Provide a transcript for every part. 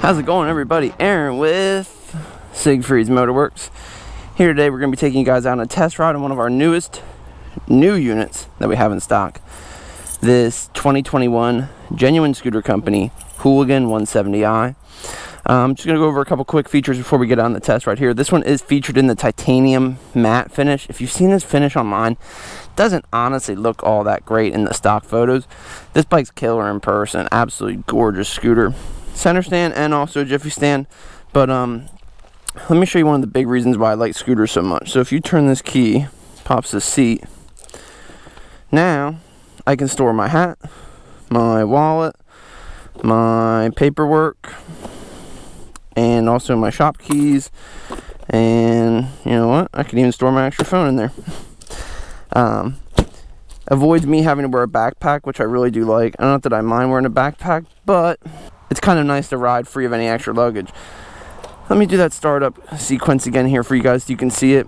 How's it going, everybody? Aaron with Siegfried's Motorworks. Here today we're going to be taking you guys out on a test ride on one of our new units that we have in stock. This 2021 Genuine Scooter Company Hooligan 170i. I'm just going to go over a couple quick features before we get on the test right here. This one is featured in the titanium matte finish. If you've seen this finish online, it doesn't honestly look all that great in the stock photos. This bike's killer in person. Absolutely gorgeous scooter. Center stand and also jiffy stand. But let me show you one of the big reasons why I like scooters so much. So if you turn this key, pops the seat. Now I can store my hat, my wallet, my paperwork, and also my shop keys. And you know what? I can even store my extra phone in there. Avoids me having to wear a backpack, which I really do like. I don't know that I mind wearing a backpack, but it's kind of nice to ride free of any extra luggage. Let me do that startup sequence again here for you guys so you can see it.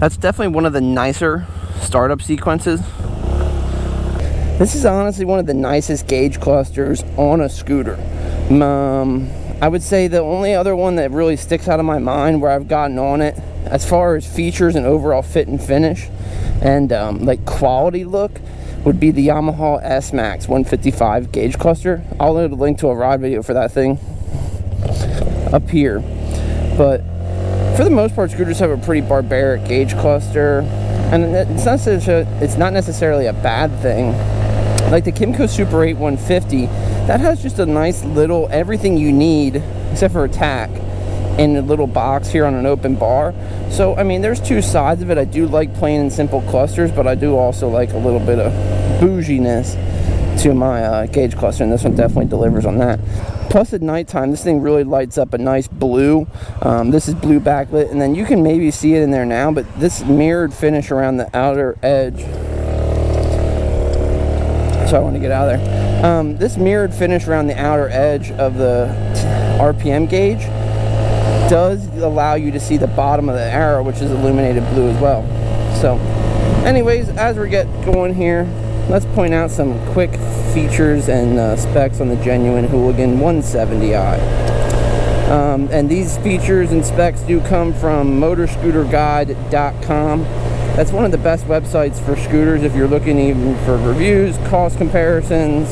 That's definitely one of the nicer startup sequences. This is honestly one of the nicest gauge clusters on a scooter. I would say the only other one that really sticks out of my mind where I've gotten on it as far as features and overall fit and finish and like quality look would be the Yamaha S-Max 155 gauge cluster. I'll load a link to a ride video for that thing up here. But for the most part, scooters have a pretty barbaric gauge cluster, and it's not necessarily a bad thing. Like the Kymco Super 8 150, that has just a nice little everything you need except for a tack in a little box here on an open bar. So I mean, there's two sides of it. I do like plain and simple clusters, but I do also like a little bit of bouginess to my gauge cluster, and this one definitely delivers on that. Plus at nighttime, this thing really lights up a nice blue. This is blue backlit, and then you can maybe see it in there now, but this mirrored finish around the outer edge. So I want to get out of there. This mirrored finish around the outer edge of the RPM gauge does allow you to see the bottom of the arrow, which is illuminated blue as well. So anyways, as we get going here, let's point out some quick features and specs on the Genuine Hooligan 170i. And these features and specs do come from motorscooterguide.com. That's one of the best websites for scooters if you're looking even for reviews, cost comparisons,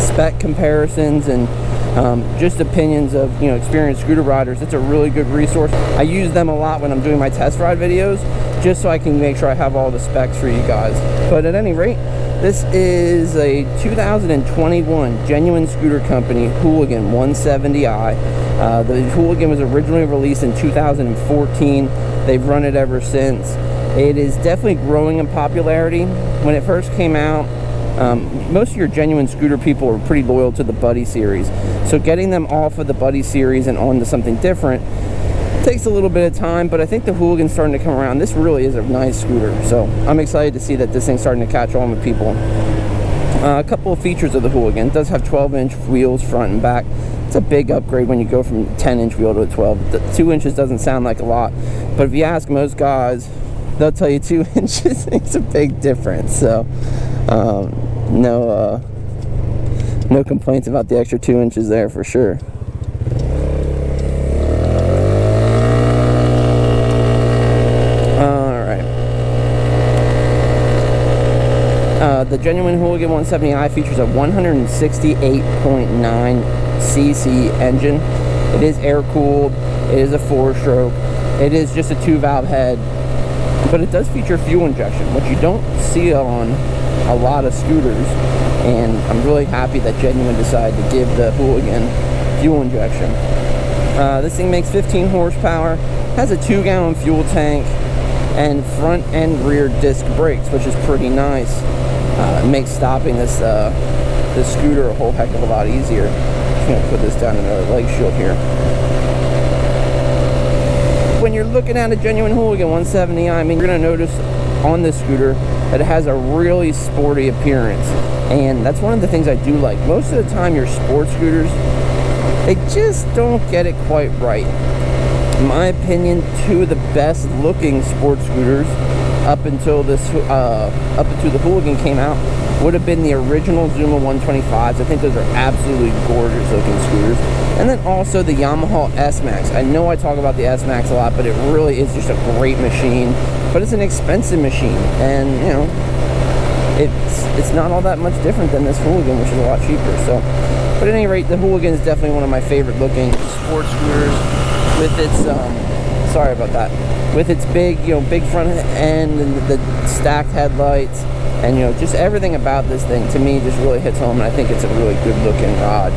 spec comparisons, and just opinions of experienced scooter riders. It's a really good resource. I use them a lot when I'm doing my test ride videos, just so I can make sure I have all the specs for you guys. But at any rate, this is a 2021 Genuine Scooter Company Hooligan 170i. The Hooligan was originally released in 2014. They've run it ever since. It is definitely growing in popularity. When it first came out, most of your Genuine Scooter people are pretty loyal to the Buddy series. So getting them off of the Buddy series and onto something different takes a little bit of time, but I think the Hooligan's starting to come around. This really is a nice scooter, so I'm excited to see that this thing's starting to catch on with people. A couple of features of the Hooligan. It does have 12-inch wheels front and back. It's a big upgrade when you go from 10-inch wheel to a 12. The 2 inches doesn't sound like a lot, but if you ask most guys, they'll tell you 2 inches makes a big difference. So no complaints about the extra 2 inches there for sure. The Genuine Hooligan 170i features a 168.9 cc engine. It is air-cooled. It is a 4-stroke. It is just a 2-valve head. But it does feature fuel injection, which you don't see on a lot of scooters. And I'm really happy that Genuine decided to give the Hooligan fuel injection. This thing makes 15 horsepower, has a 2-gallon fuel tank, and front and rear disc brakes, which is pretty nice. It makes stopping this scooter a whole heck of a lot easier. I'm just going to put this down in our leg shield here. When you're looking at a Genuine Hooligan 170i, I mean, you're going to notice on this scooter that it has a really sporty appearance. And that's one of the things I do like. Most of the time, your sports scooters, they just don't get it quite right. in my opinion, two of the best looking sports scooters up until the Hooligan came out would have been the original Zuma 125s. I think those are absolutely gorgeous looking scooters. And then also the Yamaha S-Max. I know I talk about the S-Max a lot, but it really is just a great machine. But it's an expensive machine, and you know, it's not all that much different than this Hooligan, which is a lot cheaper. So, but at any rate, the Hooligan is definitely one of my favorite looking sports scooters. With its sorry about that, with its big, you know, big front end and the stacked headlights, and you know, just everything about this thing to me just really hits home, and I think it's a really good looking rod.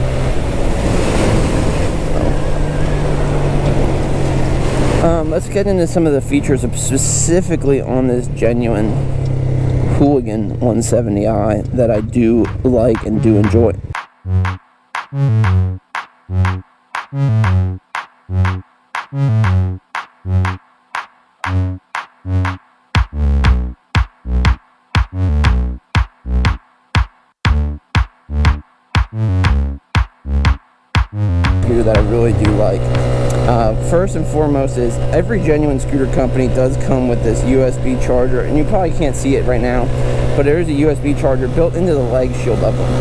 Let's get into some of the features specifically on this Genuine Hooligan 170i that I do like and do enjoy. That I really do like. First and foremost is every Genuine scooter company does come with this USB charger, and you probably can't see it right now, but there is a USB charger built into the leg shield of them.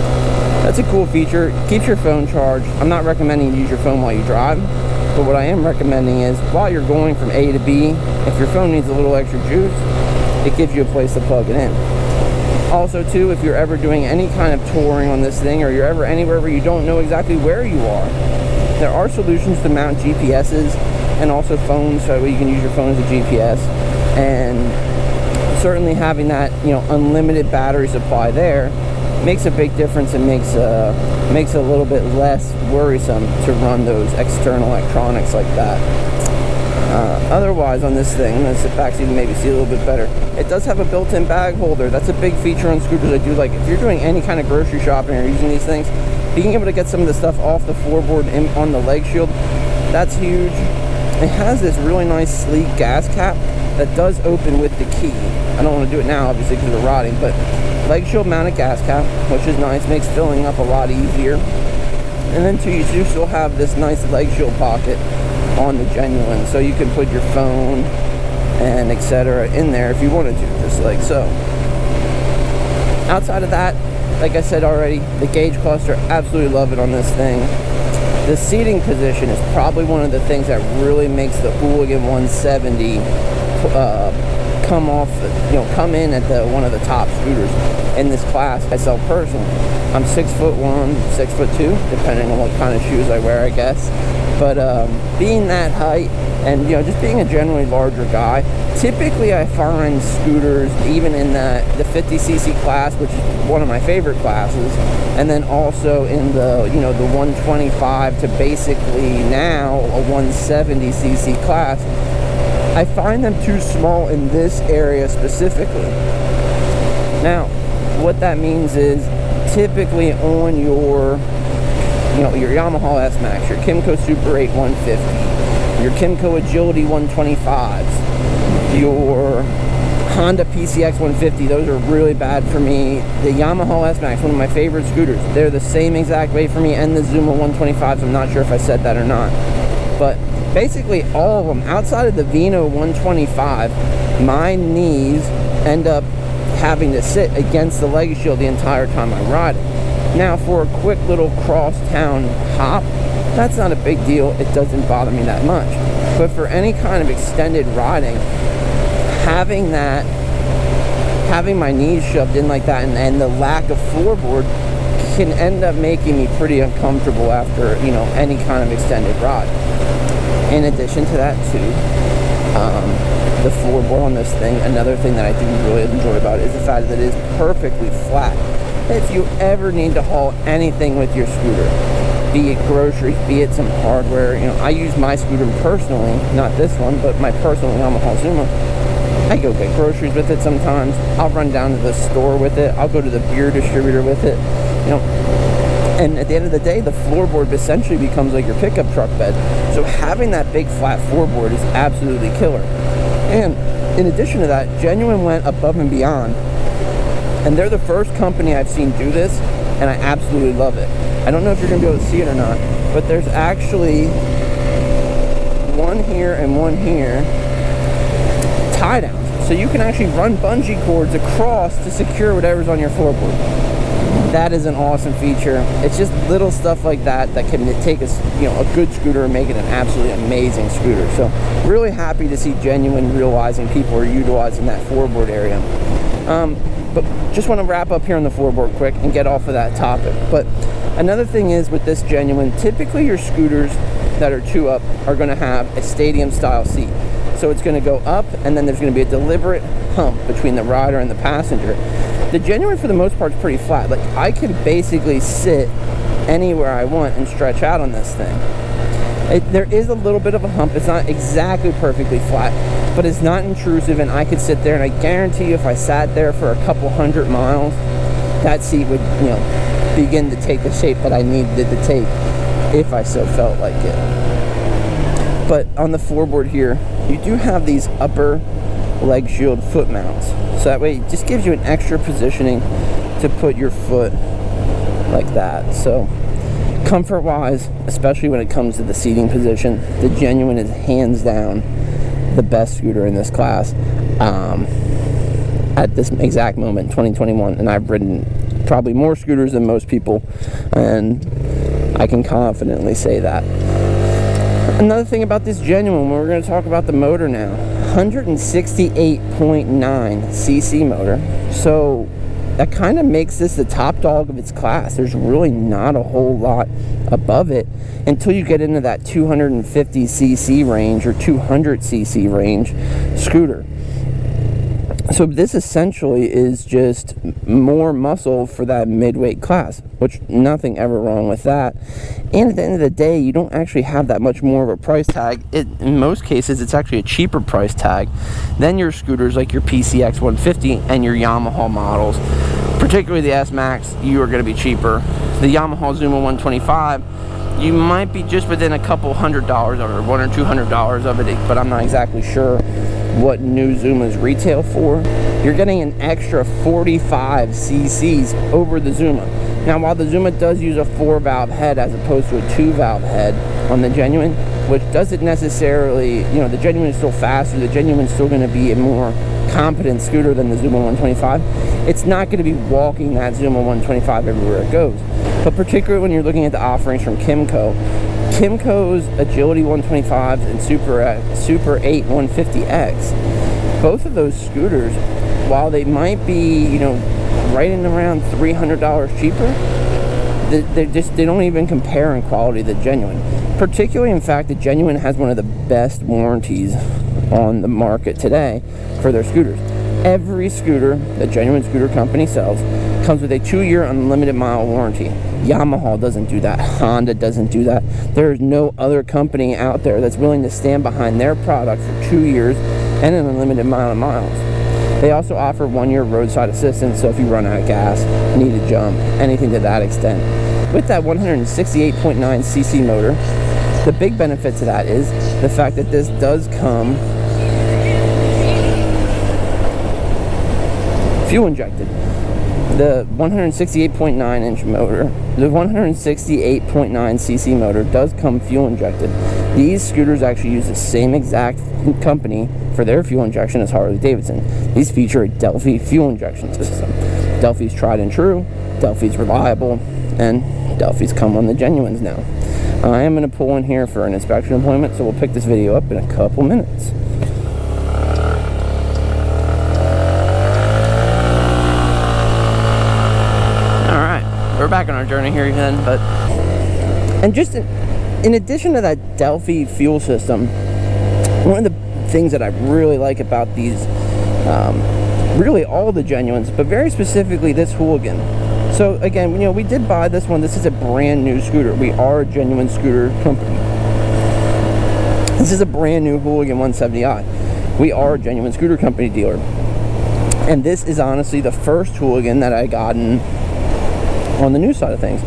That's a cool feature. Keeps your phone charged. I'm not recommending you use your phone while you drive, but what I am recommending is while you're going from A to B, if your phone needs a little extra juice, it gives you a place to plug it in. Also too, if you're ever doing any kind of touring on this thing, or you're ever anywhere where you don't know exactly where you are, there are solutions to mount GPSs and also phones, so you can use your phone as a GPS. And certainly having that, you know, unlimited battery supply there makes a big difference, and makes a little bit less worrisome to run those external electronics like that. Otherwise on this thing, I'm going to sit back so you can maybe see a little bit better. It does have a built-in bag holder. That's a big feature on scooters I do like. If you're doing any kind of grocery shopping or using these things, being able to get some of the stuff off the floorboard on the leg shield, that's huge. It has this really nice sleek gas cap that does open with the key. I don't want to do it now obviously because we're rotting, but leg shield mounted gas cap, which is nice, makes filling up a lot easier. And then too, you do still have this nice leg shield pocket on the Genuine, so you can put your phone and etc. in there if you wanted to, just like so. Outside of that, like I said already, the gauge cluster, absolutely love it on this thing. The seating position is probably one of the things that really makes the Hooligan 170 come in at one of the top scooters in this class. Myself personally, I'm 6'1", 6'2", depending on what kind of shoes I wear, I guess. But being that height, and you know, just being a generally larger guy, typically I find scooters, even in the 50cc class, which is one of my favorite classes, and then also in the, you know, the 125 to basically now a 170cc class, I find them too small in this area specifically. Now, what that means is typically on your, you know, your Yamaha S-Max, your Kymco Super 8 150, your Kymco Agility 125s, your Honda PCX 150, those are really bad for me. The Yamaha S-Max, one of my favorite scooters, they're the same exact way for me, and the Zuma 125s, I'm not sure if I said that or not. But basically all of them, outside of the Vino 125, my knees end up having to sit against the leg shield the entire time I'm riding. Now for a quick little cross-town hop, that's not a big deal. It doesn't bother me that much. But for any kind of extended riding, having my knees shoved in like that, and the lack of floorboard can end up making me pretty uncomfortable after, you know, any kind of extended ride. In addition to that too, the floorboard on this thing, another thing that I do really enjoy about it is the fact that it is perfectly flat. If you ever need to haul anything with your scooter, be it groceries, be it some hardware, you know, I use my scooter personally, not this one, but my personal Yamaha Zuma. I go get groceries with it sometimes. I'll run down to the store with it. I'll go to the beer distributor with it, you know. And at the end of the day, the floorboard essentially becomes like your pickup truck bed. So having that big flat floorboard is absolutely killer. And in addition to that, Genuine went above and beyond. And they're the first company I've seen do this, and I absolutely love it. I don't know if you're going to be able to see it or not, but there's actually one one here and one here, tie downs. So you can actually run bungee cords across to secure whatever's on your floorboard. That is an awesome feature. It's just little stuff like that that can take a good scooter and make it an absolutely amazing scooter. So really happy to see Genuine realizing people are utilizing that floorboard area. But just want to wrap up here on the floorboard quick and get off of that topic. But another thing is with this Genuine, typically your scooters that are 2-up are going to have a stadium style seat. So it's going to go up, and then there's going to be a deliberate hump between the rider and the passenger. The Genuine, for the most part, is pretty flat. Like, I can basically sit anywhere I want and stretch out on this thing. There is a little bit of a hump. It's not exactly perfectly flat, but it's not intrusive, and I could sit there, and I guarantee you if I sat there for a couple 100 miles, that seat would, begin to take the shape that I needed it to take if I so felt like it. But on the floorboard here, you do have these upper leg shield foot mounts. So that way it just gives you an extra positioning to put your foot like that. So comfort wise, especially when it comes to the seating position, the Genuine is hands down the best scooter in this class at this exact moment, 2021. And I've ridden probably more scooters than most people, and I can confidently say that. Another thing about this Genuine, we're going to talk about the motor now. 168.9 cc motor. So that kind of makes this the top dog of its class. There's really not a whole lot above it until you get into that 250 cc range or 200 cc range scooter. So this essentially is just more muscle for that midweight class, which nothing ever wrong with that. And at the end of the day, you don't actually have that much more of a price tag. In most cases, it's actually a cheaper price tag than your scooters like your PCX 150 and your Yamaha models. Particularly the S-Max, you are going to be cheaper. The Yamaha Zuma 125, you might be just within a couple $100 of it, or $100 or $200 of it, but I'm not exactly sure what new Zumas retail for. You're getting an extra 45 cc's over the Zuma. Now, while the Zuma does use a 4-valve head as opposed to a 2-valve head on the Genuine, which doesn't necessarily, the Genuine is still faster, the Genuine is still going to be a more competent scooter than the Zuma 125. It's not going to be walking that Zuma 125 everywhere it goes. But particularly when you're looking at the offerings from Kimco's Agility 125s and Super 8 150X, both of those scooters, while they might be, right in around $300 cheaper, they don't even compare in quality to the Genuine. Particularly, in fact, the Genuine has one of the best warranties on the market today for their scooters. Every scooter that Genuine Scooter Company sells comes with a 2-year unlimited mile warranty. Yamaha doesn't do that. Honda doesn't do that. There is no other company out there that's willing to stand behind their product for 2 years and an unlimited amount of miles. They also offer 1-year roadside assistance, so if you run out of gas, need a jump, anything to that extent. With that 168.9 cc motor, the big benefit to that is the fact that this does come fuel injected. The 168.9 inch motor, the 168.9 cc motor does come fuel injected. These scooters actually use the same exact company for their fuel injection as Harley-Davidson. These feature a Delphi fuel injection system. Delphi's tried and true, Delphi's reliable, and Delphi's come on the Genuines now. I am going to pull in here for an inspection appointment, so we'll pick this video up in a couple minutes. We're back on our journey here again, and just in addition to that Delphi fuel system, one of the things that I really like about these, really all the Genuines, but very specifically this Hooligan. So again, we did buy this one. This is a brand new scooter. We are a Genuine Scooter Company. This is a brand new Hooligan 170i. We are a Genuine Scooter Company dealer, and this is honestly the first Hooligan that I gotten on the new side of things.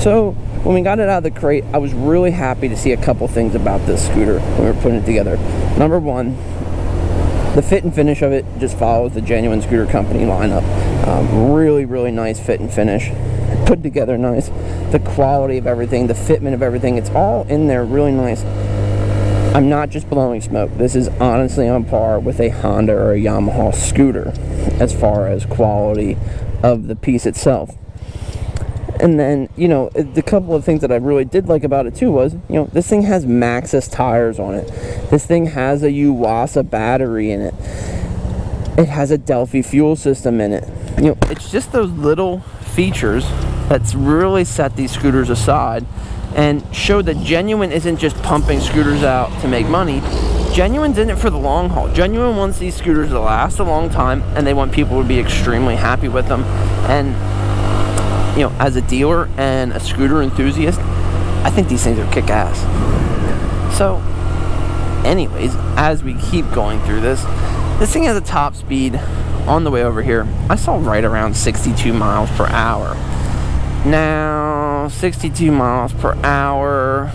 So when we got it out of the crate, I was really happy to see a couple things about this scooter when we were putting it together. Number one, the fit and finish of it just follows the Genuine Scooter Company lineup. Really nice fit and finish, put together nice. The quality of everything, the fitment of everything, it's all in there really nice. I'm not just blowing smoke. This is honestly on par with a Honda or a Yamaha scooter as far as quality of the piece itself. And then, you know, the couple of things that I really did like about it too was, you know, this thing has Maxxis tires on it. This thing has a Yuasa battery in it. It has a Delphi fuel system in it. You know, it's just those little features that's really set these scooters aside and show that Genuine isn't just pumping scooters out to make money. Genuine's in it for the long haul. Genuine wants these scooters to last a long time, and they want people to be extremely happy with them. And you know, as a dealer and a scooter enthusiast, I think these things are kick-ass. So, anyways, as we keep going through this thing has a top speed on the way over here. I saw right around 62 miles per hour. Now, 62 miles per hour,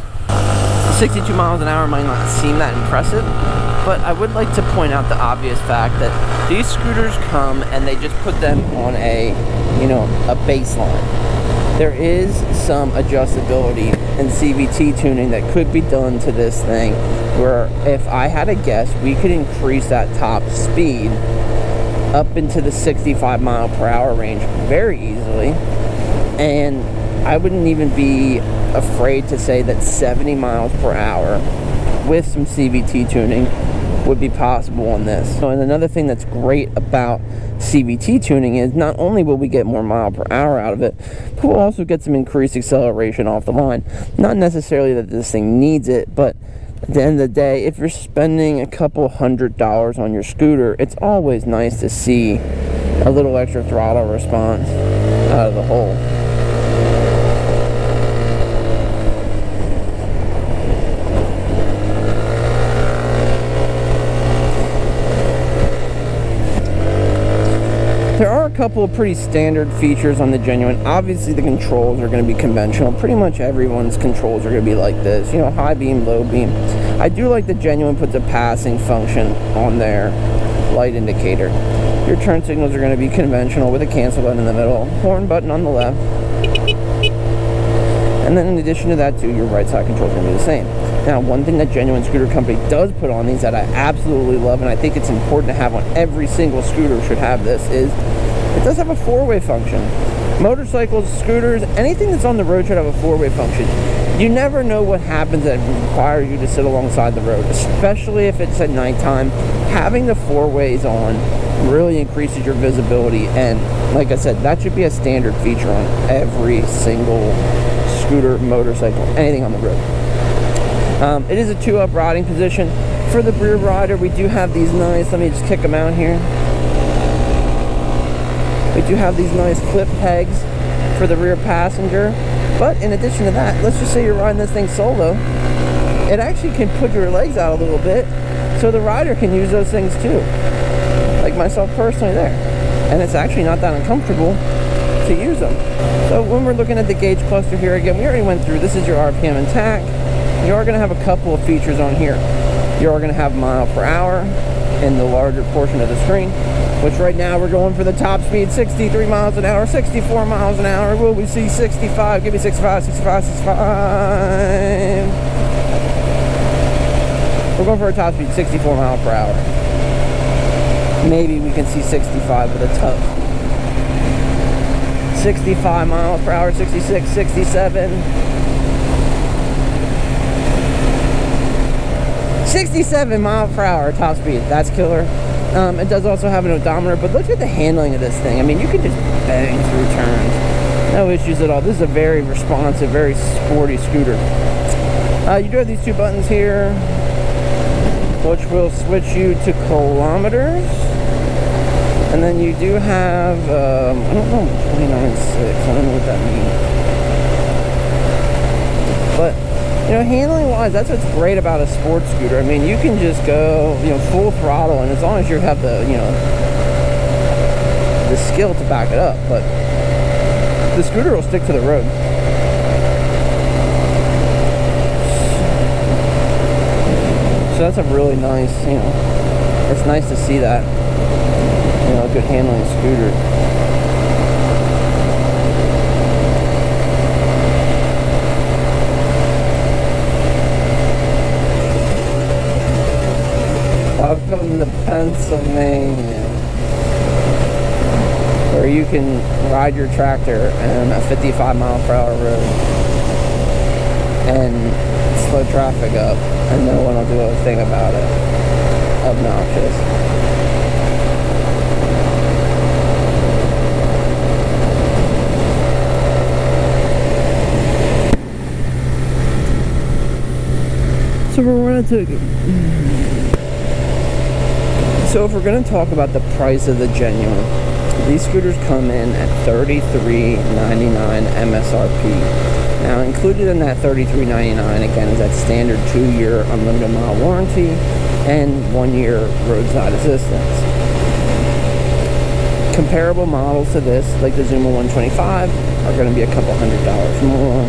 62 miles an hour might not seem that impressive, but I would like to point out the obvious fact that these scooters come and they just put them on a, you know, a baseline. There is some adjustability and CVT tuning that could be done to this thing, where if I had to guess, we could increase that top speed up into the 65 mile per hour range very easily. And I wouldn't even be afraid to say that 70 miles per hour with some CVT tuning would be possible on this. So, and another thing that's great about CVT tuning is not only will we get more mile per hour out of it, but we'll also get some increased acceleration off the line. Not necessarily that this thing needs it, but at the end of the day, if you're spending a couple $100 on your scooter, it's always nice to see a little extra throttle response out of the hole. There are a couple of pretty standard features on the Genuine. Obviously, the controls are going to be conventional. Pretty much everyone's controls are going to be like this. You know, high beam, low beam. I do like the Genuine puts a passing function on their light indicator. Your turn signals are going to be conventional with a cancel button in the middle, horn button on the left. And then in addition to that too, your right side control is going to be the same. Now, one thing that Genuine Scooter Company does put on these that I absolutely love, and I think it's important to have on every single scooter should have this, is it does have a four-way function. Motorcycles, scooters, anything that's on the road should have a four-way function. You never know what happens that requires you to sit alongside the road, especially if it's at nighttime. Having the four ways on really increases your visibility, and like I said, that should be a standard feature on every single scooter, motorcycle, anything on the road. It is a two-up riding position. For the rear rider, we do have these nice, let me just kick them out here. We do have these nice clip pegs for the rear passenger. But in addition to that, let's just say you're riding this thing solo, it actually can put your legs out a little bit so the rider can use those things too. Like myself personally there. And it's actually not that uncomfortable to use them. So when we're looking at the gauge cluster here, again, we already went through, this is your RPM and TAC. You are going to have a couple of features on here. You are going to have mile per hour in the larger portion of the screen, which right now we're going for the top speed, 63 miles an hour, 64 miles an hour. Will we see 65? Give me 65, 65, 65. We're going for a top speed, 64 miles per hour. Maybe we can see 65 with a tug. 65 miles per hour, 66, 67. 67 miles per hour top speed. That's killer. It does also have an odometer, but look at the handling of this thing. I mean, you can just bang through turns. No issues at all. This is a very responsive, very sporty scooter. You do have these two buttons here, which will switch you to kilometers. And then you do have, I don't know, 29.6. I don't know what that means. But you know, handling wise, that's what's great about a sports scooter. I mean, you can just go, you know, full throttle, and as long as you have the, you know, the skill to back it up, but the scooter will stick to the road. So that's a really nice, you know, it's nice to see that, you know, a good handling scooter. Welcome to Pennsylvania, where you can ride your tractor on a 55-mile-per-hour road and slow traffic up, and no one will do a thing about it. Obnoxious. So if we're going to talk about the price of the Genuine, these scooters come in at $33.99 MSRP. Now, included in that $33.99 again is that standard 2-year unlimited mile warranty and 1-year roadside assistance. Comparable models to this, like the Zuma 125, are going to be a couple $100 more.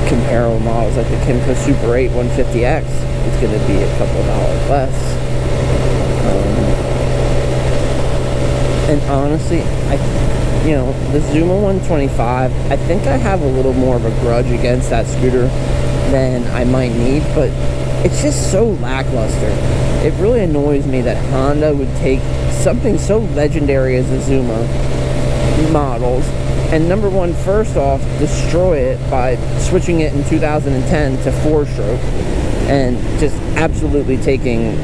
Comparable models like the Kimco Super 8 150X, it's going to be a couple dollars less. And honestly, the Zuma 125, I think I have a little more of a grudge against that scooter than I might need, but it's just so lackluster. It really annoys me that Honda would take something so legendary as the Zuma models and number one, first off, destroy it by switching it in 2010 to 4-stroke and just absolutely taking,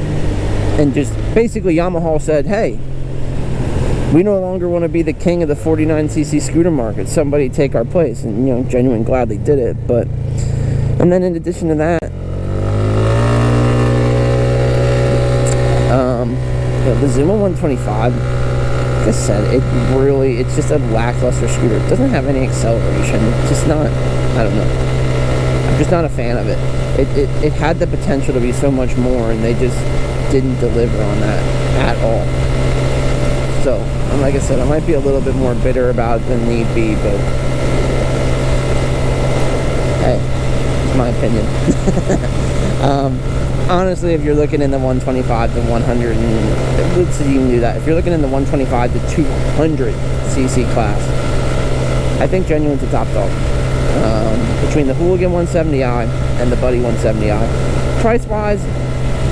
and just basically Yamaha said, hey, we no longer want to be the king of the 49cc scooter market. Somebody take our place. And, Genuine gladly did it. But, and then in addition to that, the Zuma 125, like I said, it's just a lackluster scooter. It doesn't have any acceleration. It's just not, I don't know. I'm just not a fan of it. It had the potential to be so much more, and they just didn't deliver on that at all. So, like I said, I might be a little bit more bitter about it than need be, but hey, it's my opinion. Honestly, if you're looking in the 125 to 100, let's see, you can do that. If you're looking in the 125 to 200 cc class, I think Genuine's the top dog. Between the Hooligan 170i and the Buddy 170i, price-wise,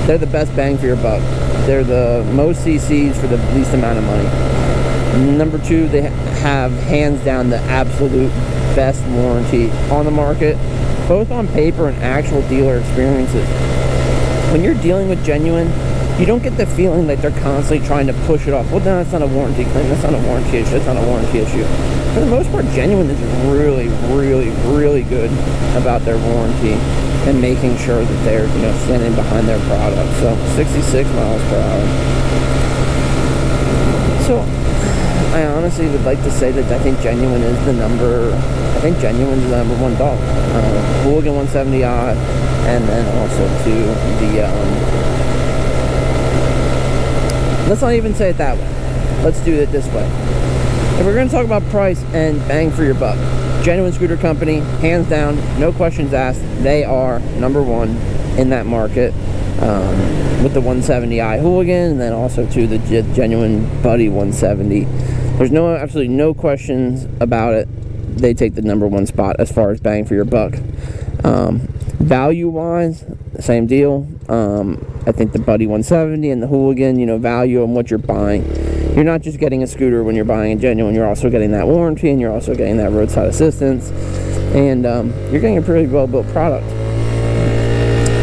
they're the best bang for your buck. They're the most CCs for the least amount of money. Number two, they have hands down the absolute best warranty on the market, both on paper and actual dealer experiences. When you're dealing with Genuine, you don't get the feeling that they're constantly trying to push it off. Well, no, that's not a warranty claim. That's not a warranty issue. That's not a warranty issue. For the most part, Genuine is really, really, really good about their warranty and making sure that they're, standing behind their product. So, 66 miles per hour. So, I honestly would like to say that I think Genuine is the number one dog. Hooligan 170i, and then also to the, let's not even say it that way. Let's do it this way. If we're going to talk about price and bang for your buck, Genuine Scooter Company, hands down, no questions asked, they are number one in that market, with the 170i Hooligan, and then also to the Genuine Buddy 170. There's absolutely no questions about it. They take the number one spot as far as bang for your buck. Value-wise, same deal. I think the Buddy 170 and the Hooligan, value on what you're buying. You're not just getting a scooter when you're buying a Genuine. You're also getting that warranty, and you're also getting that roadside assistance. And you're getting a pretty well-built product.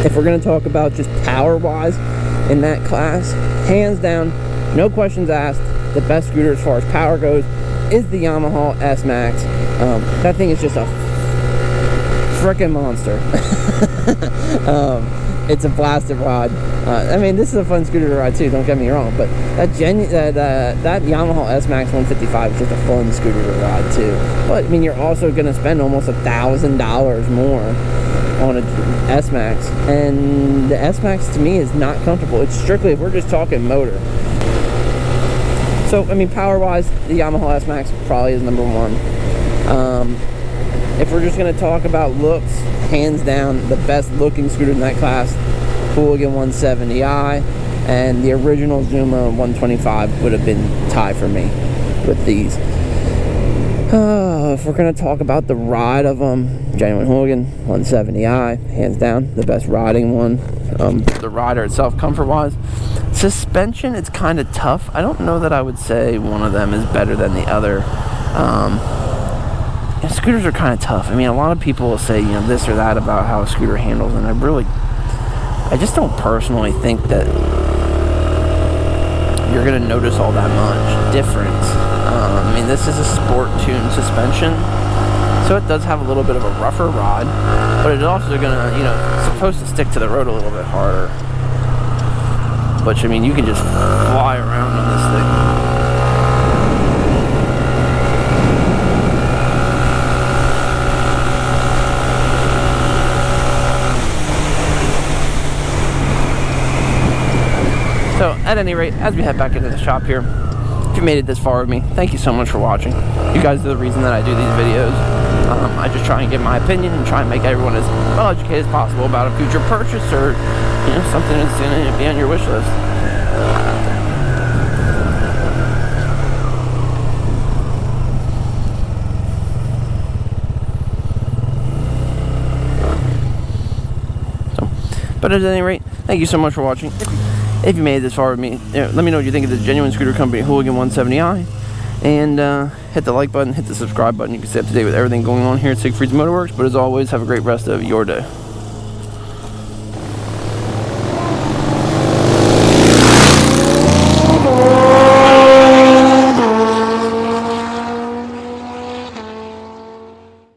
If we're going to talk about just power-wise in that class, hands down, no questions asked, the best scooter as far as power goes is the Yamaha S-Max. That thing is just a frickin' monster. It's a blasted ride. This is a fun scooter to ride too, don't get me wrong, but that Yamaha S-Max 155 is just a fun scooter to ride too. But you're also going to spend almost $1,000 more on a S-Max, and the S-Max to me is not comfortable. It's strictly, if we're just talking motor. So, power-wise, the Yamaha S-Max probably is number one. If we're just going to talk about looks, hands down, the best looking scooter in that class, Hooligan 170i, and the original Zuma 125 would have been tied for me with these. If we're going to talk about the ride of them, Genuine Hooligan 170i, hands down, the best riding one. The rider itself, comfort-wise, Suspension, it's kind of tough. I don't know that I would say one of them is better than the other. Scooters are kind of tough. I mean, a lot of people will say, this or that about how a scooter handles, and I just don't personally think that you're going to notice all that much difference. I mean, this is a sport-tuned suspension, so it does have a little bit of a rougher ride, but it's also going to, it's supposed to stick to the road a little bit harder. Which, I mean, you can just fly around on this thing. So, at any rate, as we head back into the shop here, if you made it this far with me, thank you so much for watching. You guys are the reason that I do these videos. I just try and give my opinion and try and make everyone as well educated as possible about a future purchase or, something that's going to be on your wish list. But at any rate, thank you so much for watching. If you made it this far with me, let me know what you think of the Genuine Scooter Company Hooligan 170i. And hit the like button, hit the subscribe button. You can stay up to date with everything going on here at Siegfried's Motorworks. But as always, have a great rest of your day.